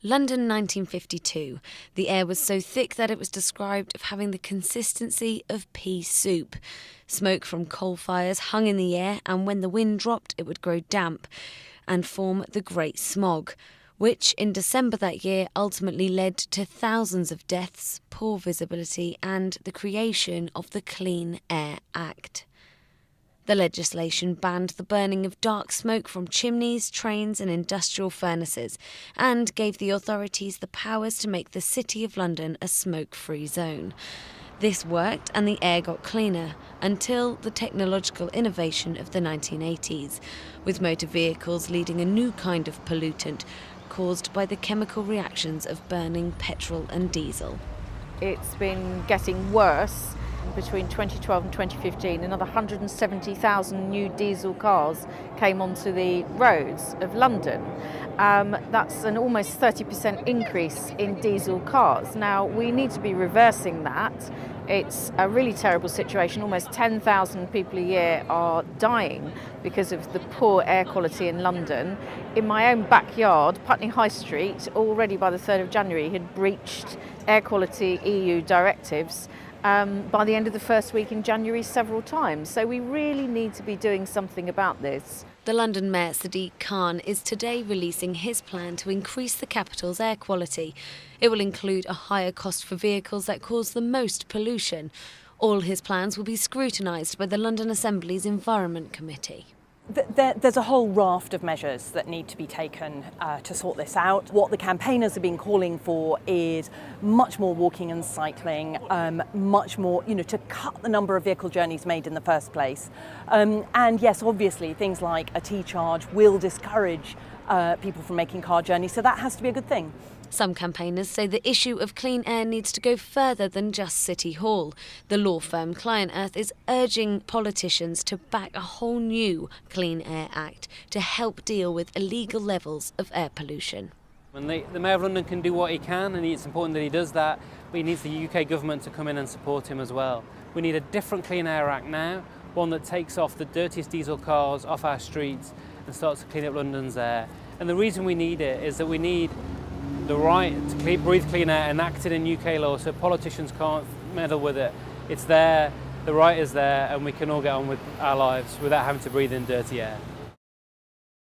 London 1952. The air was so thick that it was described of having the consistency of pea soup. Smoke from coal fires hung in the air, and when the wind dropped, it would grow damp and form the Great Smog, which in December that year ultimately led to thousands of deaths, poor visibility, and the creation of the Clean Air Act. The legislation banned the burning of dark smoke from chimneys, trains and industrial furnaces, and gave the authorities the powers to make the City of London a smoke-free zone. This worked and the air got cleaner until the technological innovation of the 1980s, with motor vehicles leading a new kind of pollutant caused by the chemical reactions of burning petrol and diesel. It's been getting worse. Between 2012 and 2015, another 170,000 new diesel cars came onto the roads of London. That's an almost 30% increase in diesel cars. Now, we need to be reversing that. It's a really terrible situation. Almost 10,000 people a year are dying because of the poor air quality in London. In my own backyard, Putney High Street, already by the 3rd of January, had breached air quality EU directives. By the end of the first week in January several times. So we really need to be doing something about this. The London Mayor Sadiq Khan is today releasing his plan to increase the capital's air quality. It will include a higher cost for vehicles that cause the most pollution. All his plans will be scrutinised by the London Assembly's Environment Committee. There's a whole raft of measures that need to be taken to sort this out. What the campaigners have been calling for is much more walking and cycling, much more, to cut the number of vehicle journeys made in the first place. And yes, obviously, things like a T-charge will discourage people from making car journeys, so that has to be a good thing. Some campaigners say the issue of clean air needs to go further than just City Hall. The law firm Client Earth is urging politicians to back a whole new Clean Air Act to help deal with illegal levels of air pollution. And the Mayor of London can do what he can, and it's important that he does that, but he needs the UK government to come in and support him as well. We need a different Clean Air Act now, one that takes off the dirtiest diesel cars off our streets and starts to clean up London's air. And the reason we need it is that we need the right to breathe clean air enacted in UK law, so politicians can't meddle with it. It's there, the right is there, and we can all get on with our lives without having to breathe in dirty air.